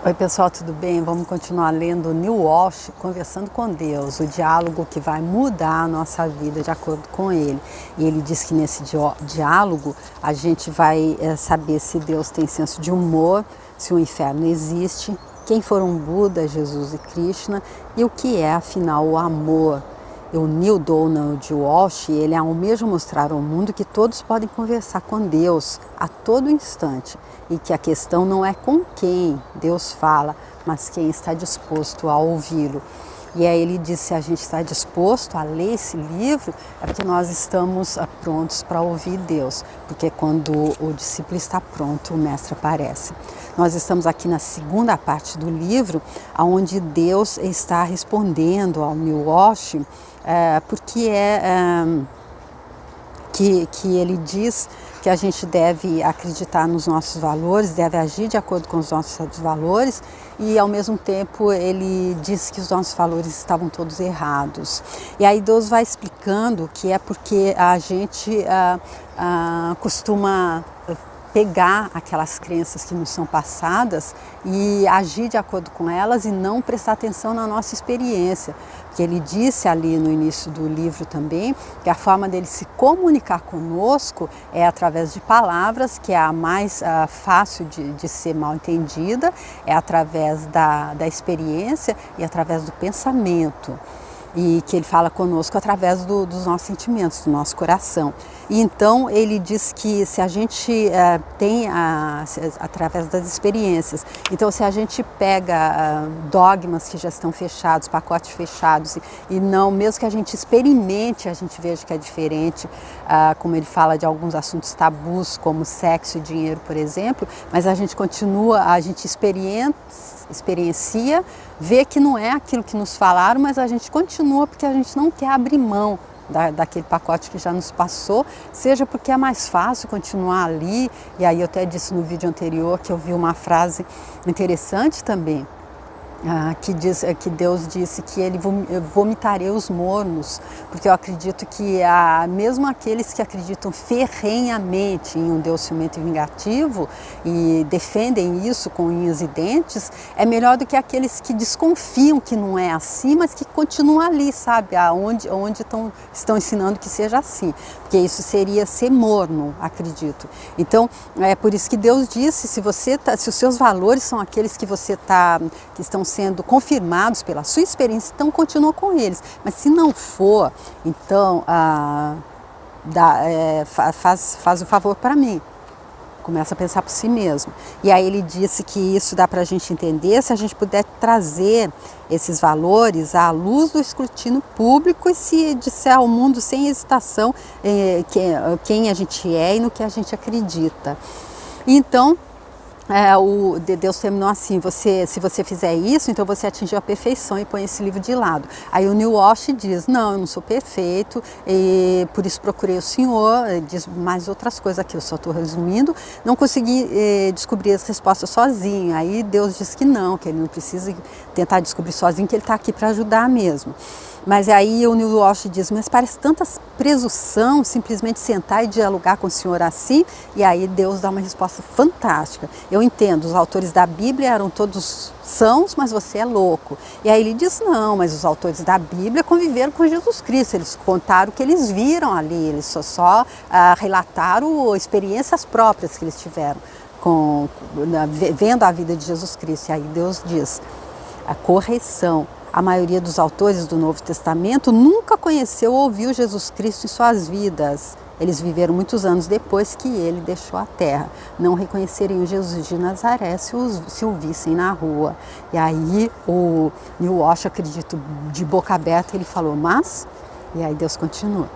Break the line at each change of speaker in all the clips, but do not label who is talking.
Oi pessoal, tudo bem? Vamos continuar lendo Neil Walsh, Conversando com Deus, o diálogo que vai mudar a nossa vida de acordo com ele. E ele diz que nesse diálogo a gente vai saber se Deus tem senso de humor, se o inferno existe, quem foram Buda, Jesus e Krishna e o que é afinal o amor. O Neil Donald Walsh, ele almeja mostrar ao mundo que todos podem conversar com Deus a todo instante e que a questão não é com quem Deus fala, mas quem está disposto a ouvi-lo. E aí ele diz, se a gente está disposto a ler esse livro, é porque nós estamos prontos para ouvir Deus, porque quando o discípulo está pronto, o mestre aparece. Nós estamos aqui na segunda parte do livro, onde Deus está respondendo ao Neil Walsh, porque que ele diz que a gente deve acreditar nos nossos valores, deve agir de acordo com os nossos valores e ao mesmo tempo ele diz que os nossos valores estavam todos errados. E aí Deus vai explicando que é porque a gente costuma pegar aquelas crenças que nos são passadas e agir de acordo com elas e não prestar atenção na nossa experiência. Porque ele disse ali no início do livro também que a forma dele se comunicar conosco é através de palavras, que é a mais fácil de ser mal entendida, é através da experiência e através do pensamento. E que ele fala conosco através dos nossos sentimentos, do nosso coração. E então ele diz que se a gente através das experiências, então se a gente pega dogmas que já estão fechados, pacotes fechados, e não, mesmo que a gente experimente, a gente veja que é diferente, como ele fala de alguns assuntos tabus, como sexo e dinheiro, por exemplo, mas a gente continua, a gente experiencia, vê que não é aquilo que nos falaram, mas a gente continua porque a gente não quer abrir mão daquele pacote que já nos passou, seja porque é mais fácil continuar ali, e aí eu até disse no vídeo anterior que eu vi uma frase interessante também, que Deus disse que ele vomitaria os mornos, porque eu acredito que mesmo aqueles que acreditam ferrenhamente em um Deus ciumento e vingativo e defendem isso com unhas e dentes, é melhor do que aqueles que desconfiam que não é assim, mas que continuam ali, sabe, onde estão ensinando que seja assim, porque isso seria ser morno, acredito. Então, é por isso que Deus disse, se os seus valores são aqueles que que estão sendo confirmados pela sua experiência, então continua com eles. Mas se não for, então faz o favor para mim. Começa a pensar por si mesmo. E aí ele disse que isso dá para a gente entender se a gente puder trazer esses valores à luz do escrutínio público e se disser ao mundo sem hesitação quem a gente é e no que a gente acredita. Então, Deus terminou assim, se você fizer isso, então você atingiu a perfeição e põe esse livro de lado. Aí o Neil Walsh diz, não, eu não sou perfeito, e por isso procurei o Senhor, diz mais outras coisas aqui, eu só estou resumindo, não consegui descobrir as respostas sozinho. Aí Deus diz que ele não precisa tentar descobrir sozinho, que ele está aqui para ajudar mesmo. Mas aí o Neil Walsh diz, mas parece tanta presunção simplesmente sentar e dialogar com o Senhor assim, e aí Deus dá uma resposta fantástica. Eu entendo, os autores da Bíblia eram todos sãos, mas você é louco. E aí ele diz, não, mas os autores da Bíblia conviveram com Jesus Cristo, eles contaram o que eles viram ali, eles só relataram experiências próprias que eles tiveram vendo a vida de Jesus Cristo. E aí Deus diz, a correção. A maioria dos autores do Novo Testamento nunca conheceu ou ouviu Jesus Cristo em suas vidas. Eles viveram muitos anos depois que ele deixou a terra. Não reconheceriam Jesus de Nazaré se o vissem na rua. E aí o Neil Walsh, acredito, de boca aberta, ele falou, mas... E aí Deus continua.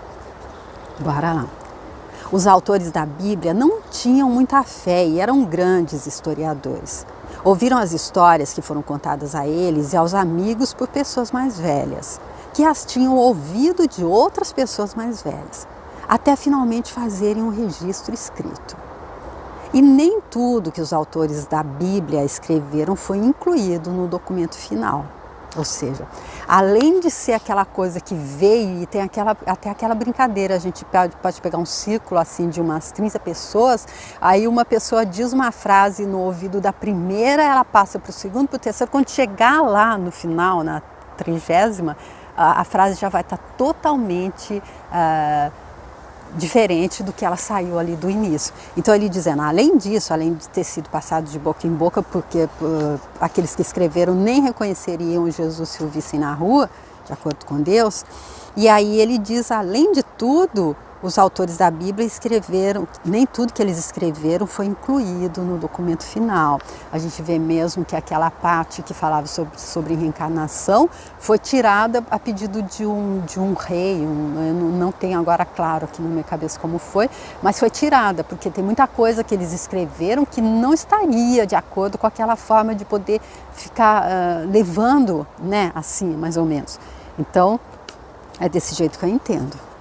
Bora lá. Os autores da Bíblia não tinham muita fé e eram grandes historiadores. Ouviram as histórias que foram contadas a eles e aos amigos por pessoas mais velhas, que as tinham ouvido de outras pessoas mais velhas, até finalmente fazerem um registro escrito. E nem tudo que os autores da Bíblia escreveram foi incluído no documento final. Ou seja, além de ser aquela coisa que veio e tem até aquela brincadeira, a gente pode pegar um círculo assim de umas 30 pessoas, aí uma pessoa diz uma frase no ouvido da primeira, ela passa para o segundo, para o terceiro, quando chegar lá no final, na 30ª, a frase já vai estar totalmente diferente do que ela saiu ali do início. Então ele dizendo, além disso, além de ter sido passado de boca em boca, porque aqueles que escreveram nem reconheceriam Jesus se o vissem na rua, de acordo com Deus, e aí ele diz, além de tudo, os autores da Bíblia escreveram, nem tudo que eles escreveram foi incluído no documento final. A gente vê mesmo que aquela parte que falava sobre reencarnação foi tirada a pedido de um rei, eu não tenho agora claro aqui na minha cabeça como foi, mas foi tirada, porque tem muita coisa que eles escreveram que não estaria de acordo com aquela forma de poder ficar levando, né, assim, mais ou menos. Então, é desse jeito que eu entendo.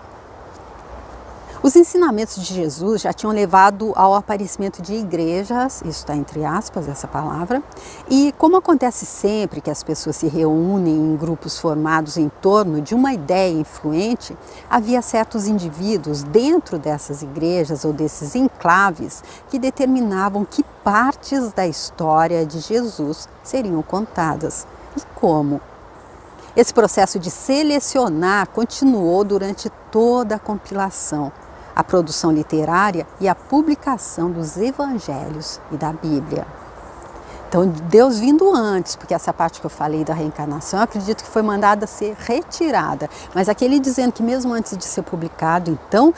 Os ensinamentos de Jesus já tinham levado ao aparecimento de igrejas, isso está entre aspas, essa palavra, e como acontece sempre que as pessoas se reúnem em grupos formados em torno de uma ideia influente, havia certos indivíduos dentro dessas igrejas ou desses enclaves que determinavam que partes da história de Jesus seriam contadas e como. Esse processo de selecionar continuou durante toda a compilação, a produção literária e a publicação dos evangelhos e da Bíblia. Então, Deus vindo antes, porque essa parte que eu falei da reencarnação, eu acredito que foi mandada ser retirada. Mas aquele dizendo que mesmo antes de ser publicado, então,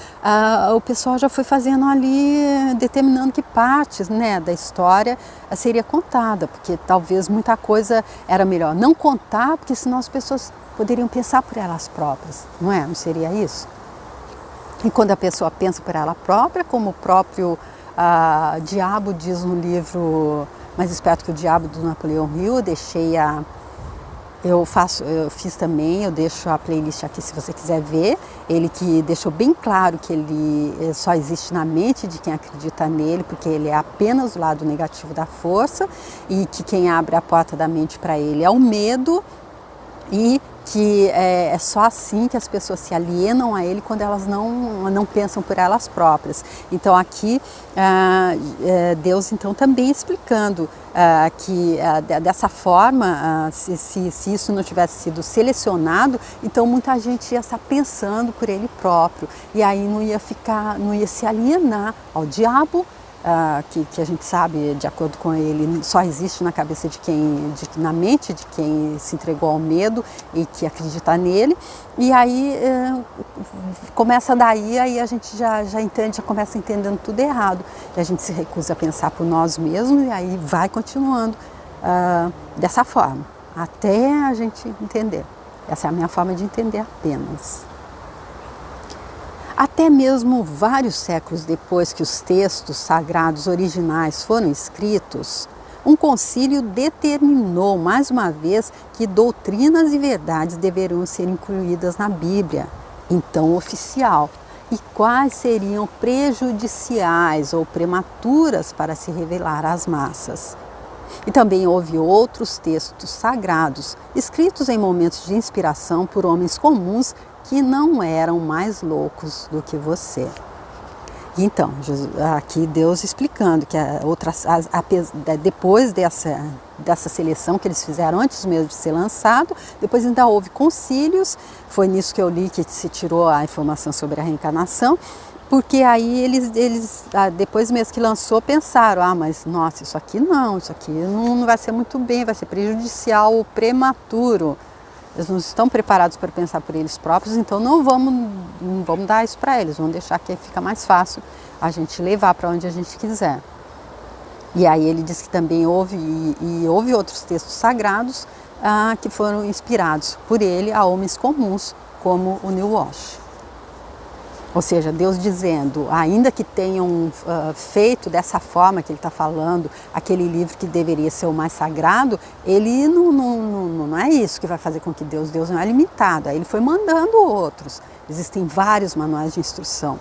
o pessoal já foi fazendo ali, determinando que partes, né, da história seria contada, porque talvez muita coisa era melhor não contar, porque senão as pessoas poderiam pensar por elas próprias, não é? Não seria isso? E quando a pessoa pensa por ela própria, como o próprio diabo diz no livro Mais Esperto que o Diabo, do Napoleão Hill, eu fiz também, eu deixo a playlist aqui se você quiser ver, ele que deixou bem claro que ele só existe na mente de quem acredita nele, porque ele é apenas o lado negativo da força, e que quem abre a porta da mente para ele é o medo, e que é só assim que as pessoas se alienam a ele quando elas não pensam por elas próprias. Então aqui Deus então também explicando que dessa forma, se isso não tivesse sido selecionado, então muita gente ia estar pensando por ele próprio, e aí não ia se alienar ao diabo, que a gente sabe, de acordo com ele, só existe na cabeça na mente de quem se entregou ao medo e que acredita nele. E aí começa daí, aí a gente já entende, já começa entendendo tudo errado. E a gente se recusa a pensar por nós mesmos, e aí vai continuando dessa forma, até a gente entender. Essa é a minha forma de entender apenas. Até mesmo vários séculos depois que os textos sagrados originais foram escritos, um concílio determinou mais uma vez que doutrinas e verdades deveriam ser incluídas na Bíblia, então oficial, e quais seriam prejudiciais ou prematuras para se revelar às massas. E também houve outros textos sagrados, escritos em momentos de inspiração por homens comuns que não eram mais loucos do que você. Então, aqui Deus explicando que depois dessa seleção que eles fizeram antes mesmo de ser lançado, depois ainda houve concílios, foi nisso que eu li que se tirou a informação sobre a reencarnação, porque aí eles depois mesmo que lançou, pensaram, mas nossa, isso aqui não vai ser muito bem, vai ser prejudicial ou prematuro. Eles não estão preparados para pensar por eles próprios, então não vamos dar isso para eles, vamos deixar que fica mais fácil a gente levar para onde a gente quiser. E aí ele diz que também houve outros textos sagrados que foram inspirados por ele a homens comuns, como o Neil Walsh. Ou seja, Deus dizendo, ainda que tenham feito dessa forma que ele está falando, aquele livro que deveria ser o mais sagrado, ele não é isso que vai fazer com que Deus não é limitado. Aí ele foi mandando outros. Existem vários manuais de instrução.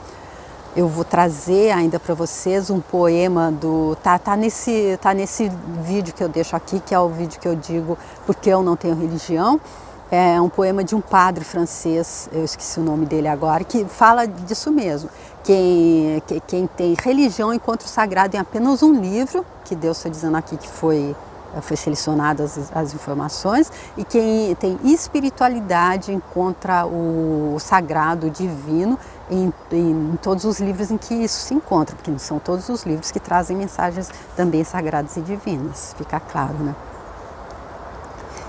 Eu vou trazer ainda para vocês um poema do... Tá nesse vídeo que eu deixo aqui, que é o vídeo que eu digo Porque Eu Não Tenho Religião. É um poema de um padre francês, eu esqueci o nome dele agora, que fala disso mesmo. Quem tem religião encontra o sagrado em apenas um livro, que Deus está dizendo aqui que foi selecionadas as informações, e quem tem espiritualidade encontra o sagrado, o divino, em todos os livros em que isso se encontra, porque não são todos os livros que trazem mensagens também sagradas e divinas, fica claro, né?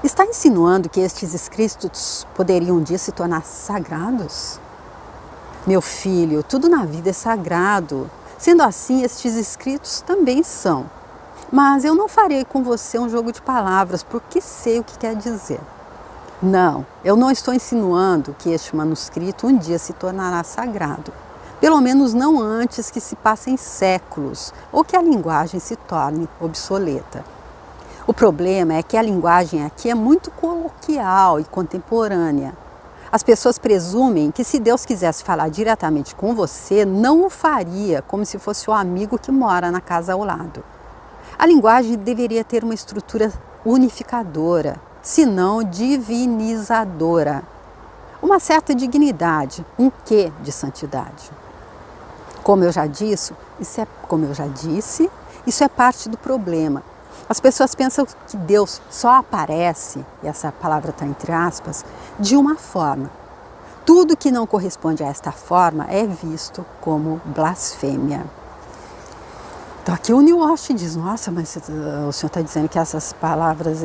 Está insinuando que estes escritos poderiam um dia se tornar sagrados? Meu filho, tudo na vida é sagrado. Sendo assim, estes escritos também são. Mas eu não farei com você um jogo de palavras, porque sei o que quer dizer. Não, eu não estou insinuando que este manuscrito um dia se tornará sagrado. Pelo menos não antes que se passem séculos, ou que a linguagem se torne obsoleta. O problema é que a linguagem aqui é muito coloquial e contemporânea. As pessoas presumem que se Deus quisesse falar diretamente com você, não o faria como se fosse o amigo que mora na casa ao lado. A linguagem deveria ter uma estrutura unificadora, se não divinizadora. Uma certa dignidade, um quê de santidade. Como eu já disse, isso é parte do problema. As pessoas pensam que Deus só aparece, e essa palavra está entre aspas, de uma forma. Tudo que não corresponde a esta forma é visto como blasfêmia. Então aqui o Neil Walsh diz, nossa, mas o senhor está dizendo que essas palavras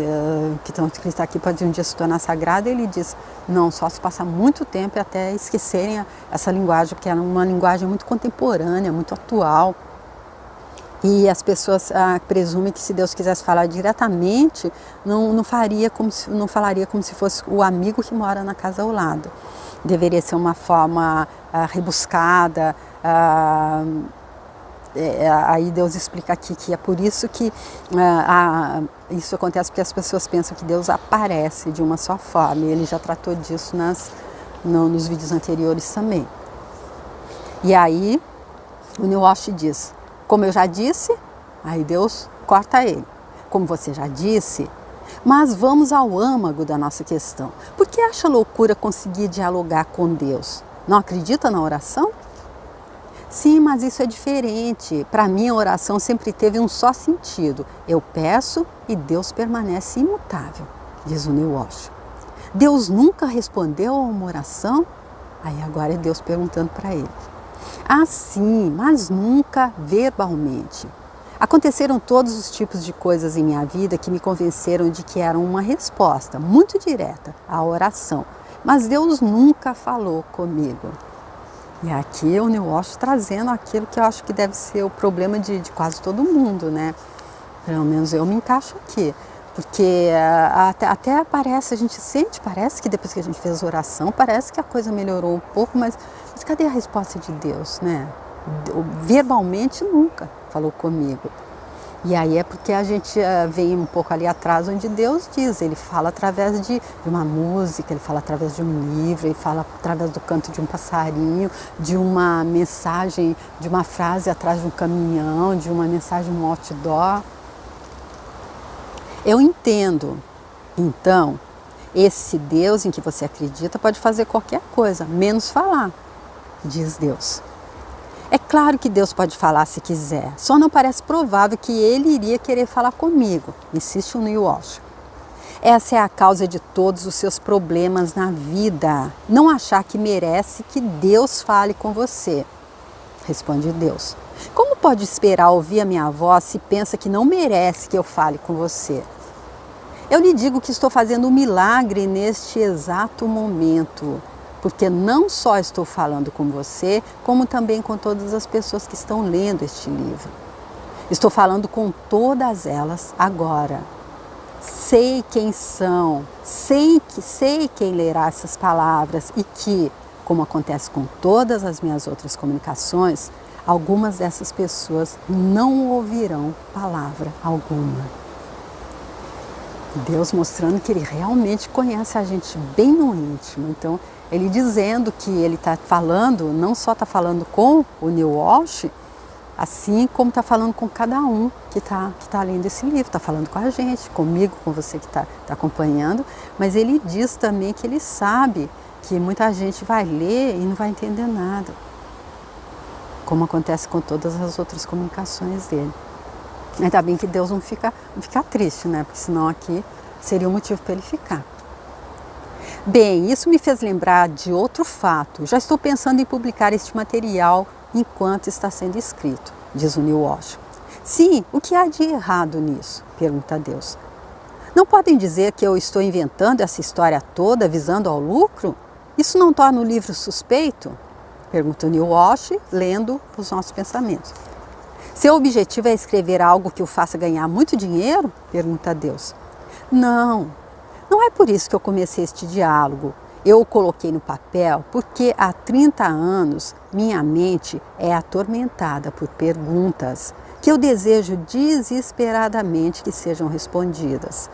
que estão escritas aqui podem um dia se tornar sagradas? Ele diz, não, só se passar muito tempo e até esquecerem essa linguagem, porque é uma linguagem muito contemporânea, muito atual. E as pessoas presumem que se Deus quisesse falar diretamente, não falaria como se fosse o amigo que mora na casa ao lado. Deveria ser uma forma rebuscada. Aí Deus explica aqui que é por isso que isso acontece, porque as pessoas pensam que Deus aparece de uma só forma. E ele já tratou disso nos vídeos anteriores também. E aí o Neil Walsh diz, como eu já disse, aí Deus corta ele. Como você já disse, mas vamos ao âmago da nossa questão. Por que acha loucura conseguir dialogar com Deus? Não acredita na oração? Sim, mas isso é diferente. Para mim a oração sempre teve um só sentido. Eu peço e Deus permanece imutável, diz o Neil Walsh. Deus nunca respondeu a uma oração? Aí agora é Deus perguntando para ele. Ah, sim, mas nunca verbalmente. Aconteceram todos os tipos de coisas em minha vida que me convenceram de que eram uma resposta muito direta à oração, mas Deus nunca falou comigo. E aqui o Neil Walsh trazendo aquilo que eu acho que deve ser o problema de quase todo mundo, né? Pelo menos eu me encaixo aqui. Porque até parece, a gente sente, parece que depois que a gente fez oração, parece que a coisa melhorou um pouco, mas cadê a resposta de Deus, né? Verbalmente nunca falou comigo. E aí é porque a gente vem um pouco ali atrás onde Deus diz, ele fala através de uma música, ele fala através de um livro, ele fala através do canto de um passarinho, de uma mensagem, de uma frase atrás de um caminhão, de uma mensagem no outdoor. Eu entendo, então, esse Deus em que você acredita pode fazer qualquer coisa, menos falar, diz Deus. É claro que Deus pode falar se quiser, só não parece provável que ele iria querer falar comigo, insiste o Neil Walsh. Essa é a causa de todos os seus problemas na vida, não achar que merece que Deus fale com você, responde Deus. Como pode esperar ouvir a minha voz se pensa que não merece que eu fale com você? Eu lhe digo que estou fazendo um milagre neste exato momento, porque não só estou falando com você, como também com todas as pessoas que estão lendo este livro. Estou falando com todas elas agora. Sei quem são, sei quem lerá essas palavras e que, como acontece com todas as minhas outras comunicações, algumas dessas pessoas não ouvirão palavra alguma. Deus mostrando que Ele realmente conhece a gente bem no íntimo. Então, ele dizendo que ele está falando, não só está falando com o Neil Walsh, assim como está falando com cada um que tá lendo esse livro, está falando com a gente, comigo, com você que está acompanhando, mas ele diz também que ele sabe que muita gente vai ler e não vai entender nada, como acontece com todas as outras comunicações dele. Ainda bem que Deus não fica triste, né? Porque senão aqui seria um motivo para ele ficar. Bem, isso me fez lembrar de outro fato. Já estou pensando em publicar este material enquanto está sendo escrito, diz o Neil Walsh. Sim, o que há de errado nisso? Pergunta Deus. Não podem dizer que eu estou inventando essa história toda visando ao lucro? Isso não torna o livro suspeito? Pergunta o Neil Walsh, lendo os nossos pensamentos. Seu objetivo é escrever algo que o faça ganhar muito dinheiro? Pergunta Deus. Não é por isso que eu comecei este diálogo. Eu o coloquei no papel porque há 30 anos minha mente é atormentada por perguntas que eu desejo desesperadamente que sejam respondidas.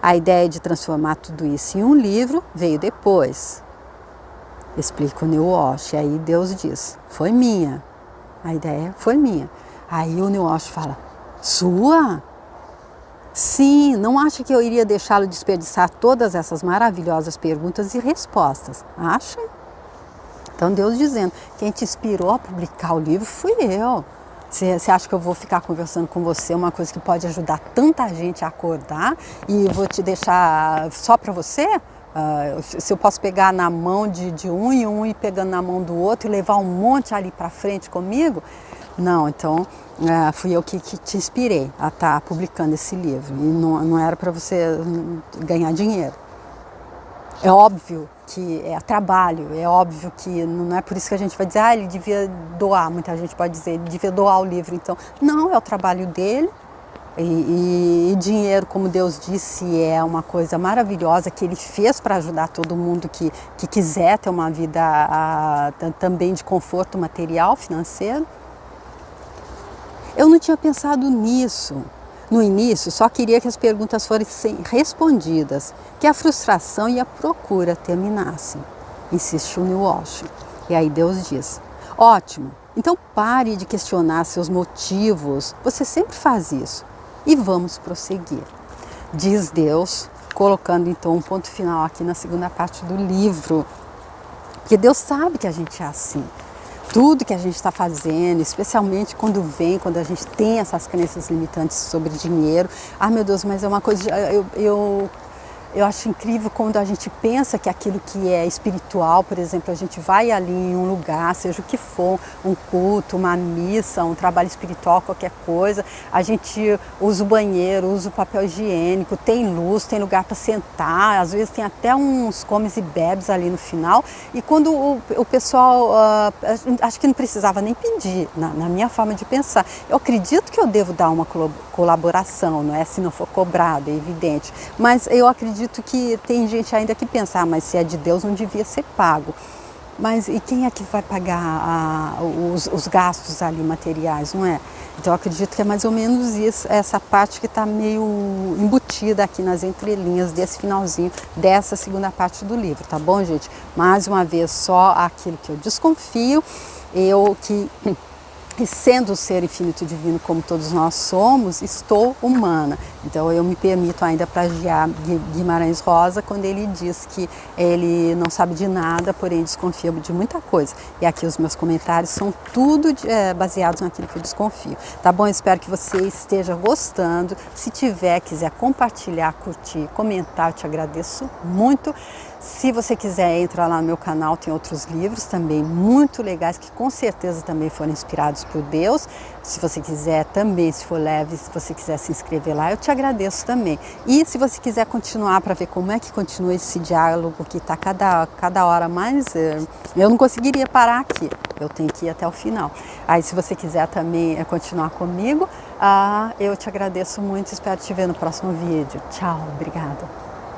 A ideia de transformar tudo isso em um livro veio depois. Explica o Neil Walsh, e aí Deus diz, foi minha. A ideia foi minha. Aí o Neil Walsh fala, sua? Sim, não acha que eu iria deixá-lo desperdiçar todas essas maravilhosas perguntas e respostas, acha? Então Deus dizendo, quem te inspirou a publicar o livro fui eu. Você acha que eu vou ficar conversando com você uma coisa que pode ajudar tanta gente a acordar e vou te deixar só para você? Se eu posso pegar na mão de um e um ir pegando na mão do outro e levar um monte ali para frente comigo? Não, então fui eu que te inspirei a estar publicando esse livro e não era para você ganhar dinheiro. É óbvio que é trabalho, é óbvio que não é por isso que a gente vai dizer, ele devia doar, muita gente pode dizer, ele devia doar o livro, então, não, é o trabalho dele e dinheiro, como Deus disse, é uma coisa maravilhosa que ele fez para ajudar todo mundo que quiser ter uma vida também de conforto material, financeiro. Eu não tinha pensado nisso. No início, só queria que as perguntas fossem respondidas, que a frustração e a procura terminassem, insiste o Neil Walsh. E aí Deus diz, ótimo, então pare de questionar seus motivos, você sempre faz isso, e vamos prosseguir. Diz Deus, colocando então um ponto final aqui na segunda parte do livro, porque Deus sabe que a gente é assim. Tudo que a gente está fazendo, especialmente quando a gente tem essas crenças limitantes sobre dinheiro. Ah, meu Deus, mas é uma coisa, eu acho incrível quando a gente pensa que aquilo que é espiritual, por exemplo, a gente vai ali em um lugar, seja o que for, um culto, uma missa, um trabalho espiritual, qualquer coisa, a gente usa o banheiro, usa o papel higiênico, tem luz, tem lugar para sentar, às vezes tem até uns comes e bebes ali no final, e quando o pessoal, acho que não precisava nem pedir, na minha forma de pensar, eu acredito que eu devo dar uma colaboração, não é? Se não for cobrado, é evidente, mas eu acredito que tem gente ainda que pensa, mas se é de Deus não devia ser pago. Mas e quem é que vai pagar os gastos ali materiais, não é? Então eu acredito que é mais ou menos isso, essa parte que está meio embutida aqui nas entrelinhas desse finalzinho, dessa segunda parte do livro, tá bom, gente? Mais uma vez, só aquilo que eu desconfio, e sendo o ser infinito divino como todos nós somos, estou humana. Então eu me permito ainda plagiar Guimarães Rosa quando ele diz que ele não sabe de nada, porém desconfia de muita coisa. E aqui os meus comentários são tudo baseados naquilo que eu desconfio. Tá bom? Eu espero que você esteja gostando. Se quiser compartilhar, curtir, comentar, eu te agradeço muito. Se você quiser, entra lá no meu canal, tem outros livros também muito legais que com certeza também foram inspirados por Deus. Se você quiser também, se for leve, se você quiser se inscrever lá, eu te agradeço também. E se você quiser continuar para ver como é que continua esse diálogo que está cada hora mais, eu não conseguiria parar aqui, eu tenho que ir até o final. Aí se você quiser também continuar comigo, eu te agradeço muito, espero te ver no próximo vídeo. Tchau, obrigada.